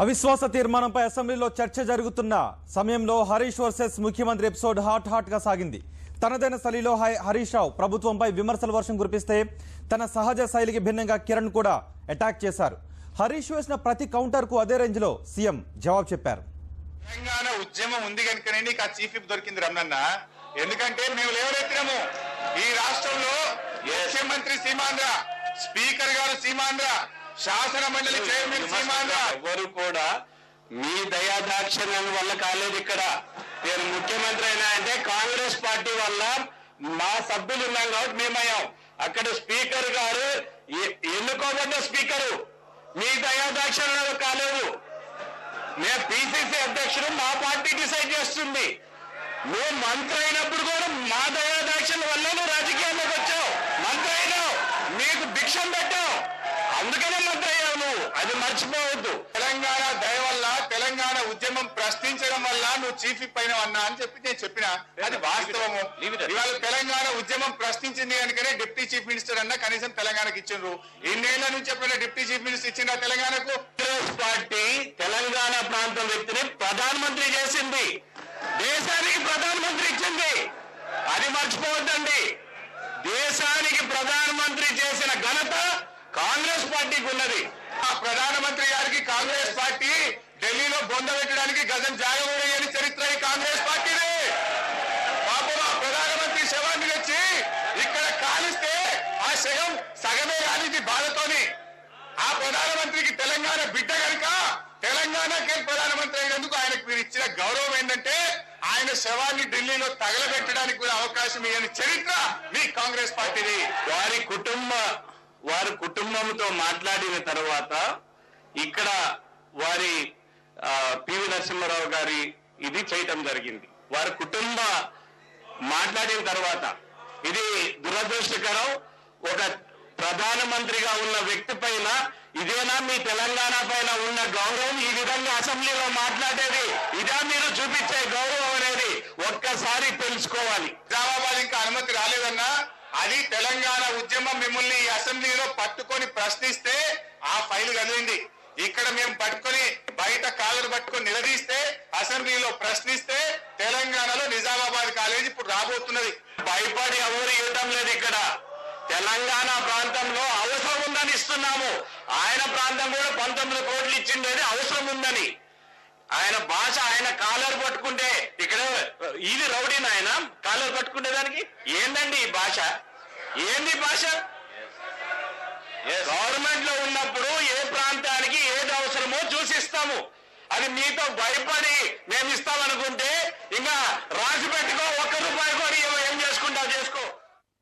అవిశ్వాస తీర్మానంపై అసెంబ్లీలో చర్చ జరుగుతున్న సమయంలో హరీష్ వర్సెస్ ముఖ్యమంత్రి ఎపిసోడ్ హాట్ గా సాగింది. తనదైన శైలిలో హరీష్ రావు ప్రభుత్వంపై విమర్శల వర్షం కురిపిస్తే తన సహజ శైలికి భిన్నంగా కిరణ్ కూడా అటాక్ చేశారు. హరీష్ వేసిన ప్రతి కౌంటర్ కు అదే రేంజ్ లో సీఎం జవాబు చెప్పారు. తెలంగాణ ఉద్యమం ఉంది కనుకనే నీకు ఆ చీఫ్ విప్ దొరికింది రమణన్న. ఎందుకంటే మేము లేవనెత్తినాము ఈ రాష్ట్రంలో ముఖ్యమంత్రి సీమాంధ్ర, స్పీకర్ గారు సీమాంధ్ర, శాసన మండలి చైర్మన్ సీమాంధ్ర ఎవరు కూడా మీ దయాదాక్షిణ్యం వల్ల కాలేదు. ఇక్కడ నేను ముఖ్యమంత్రి అయినా అంటే కాంగ్రెస్ పార్టీ వల్ల మా సభ్యులు ఉన్నాం కాబట్టి మేమయ్యాం. అక్కడ స్పీకర్ గారు ఎన్నుకోబడ్డ స్పీకరు మీ దయాదాక్షిణ్యం కాలేదు. మేము పిసిసి అధ్యక్షుడు మా పార్టీ డిసైడ్ చేస్తుంది. నువ్వు మంత్రి అయినప్పుడు కూడా మా దయాదాక్షిణ్యం వల్ల నువ్వు రాజకీయాల్లోకి వచ్చావు. మంత్రి అయినావు, నీకు భిక్షం పెట్టావు, అందుకనే మంత్రి అయ్యావు నువ్వు. అది మర్చిపోవద్దు. తెలంగాణ దయ వల్ల తెలంగాణ ఉద్యమం ప్రశ్నించడం వల్ల నువ్వు చీఫ్ విప్ అయినావన్నా అని నేను చెప్పిన అది వాస్తవము. ఇవాళ తెలంగాణ ఉద్యమం ప్రశ్నించింది కనుకనే డిప్యూటీ చీఫ్ మినిస్టర్ అన్న కనీసం తెలంగాణకి ఇచ్చిండ్రు. ఇన్నేళ్ల నుంచి ఎప్పుడైనా డిప్యూటీ చీఫ్ మినిస్టర్ ఇచ్చిండ్రా తెలంగాణకు? కాంగ్రెస్ పార్టీ తెలంగాణ ప్రాంతం వ్యక్తిని ప్రధానమంత్రి చేసింది, దేశానికి ప్రధానమంత్రి ఇచ్చింది. అది మర్చిపోవద్దండి. దేశానికి ప్రధానమంత్రి చేసిన ఘనత కాంగ్రెస్ పార్టీకి ఉన్నది. ఆ ప్రధానమంత్రి గారికి కాంగ్రెస్ పార్టీ ఢిల్లీలో బొంద పెట్టడానికి గజం జాగకూడని చరిత్ర ఈ కాంగ్రెస్ పార్టీదే. పాపం ఆ ప్రధానమంత్రి శవాన్ని తెచ్చి ఇక్కడ కాలిస్తే ఆ శవం సగమే కానిది బాధతోని. ఆ ప్రధానమంత్రికి తెలంగాణ బిడ్డ కనుక తెలంగాణకే ప్రధానమంత్రి అయినందుకు ఆయనకు మీరు ఇచ్చిన గౌరవం ఏంటంటే ఆయన శవాన్ని ఢిల్లీలో తగలబెట్టడానికి కూడా అవకాశం ఇవ్వని చరిత్ర మీ కాంగ్రెస్ పార్టీది. వారి కుటుంబంతో మాట్లాడిన తర్వాత ఇక్కడ వారి పివి నరసింహారావు గారి ఇది చేయటం జరిగింది. వారి కుటుంబ మాట్లాడిన తర్వాత ఇది దురదృష్టకరం. ఒక ప్రధానమంత్రిగా ఉన్న వ్యక్తి పైన ఇదేనా మీ తెలంగాణ పైన ఉన్న గౌరవం? ఈ విధంగా అసెంబ్లీలో మాట్లాడేది ఇదా మీరు చూపించే గౌరవం అనేది ఒక్కసారి తెలుసుకోవాలి. నిజామాబాద్ ఇంకా అనుమతి రాలేదన్నా, అది తెలంగాణ ఉద్యమం మిమ్మల్ని ఈ అసెంబ్లీలో పట్టుకొని ప్రశ్నిస్తే ఆ ఫైల్ కదిలింది. ఇక్కడ మేము పట్టుకొని బయట కాలర్ పట్టుకొని నిలదీస్తే అసెంబ్లీలో ప్రశ్నిస్తే తెలంగాణలో నిజామాబాద్ కాలేజీ ఇప్పుడు రాబోతున్నది. భయపడి ఎవరు ఇవ్వటం లేదు. ఇక్కడ తెలంగాణ ప్రాంతంలో అవసరం ఉందని ఇస్తున్నాము. ఆయన ప్రాంతం కూడా 19 కోట్లు ఇచ్చిండేది అవసరం ఉందని. ఆయన భాష ఆయన కాలర్ పట్టుకుంటే ఇక్కడ ఇది రౌడీని ఆయన కాలర్ పట్టుకునే దానికి ఏందండి ఈ భాష? ఏంది భాష? గవర్నమెంట్ లో ఉన్నప్పుడు ఏ ప్రాంతానికి ఏది అవసరమో చూసిస్తాము. అది మీతో భయపడి మేము ఇస్తామనుకుంటే ఇంకా రాసి పెట్టుకో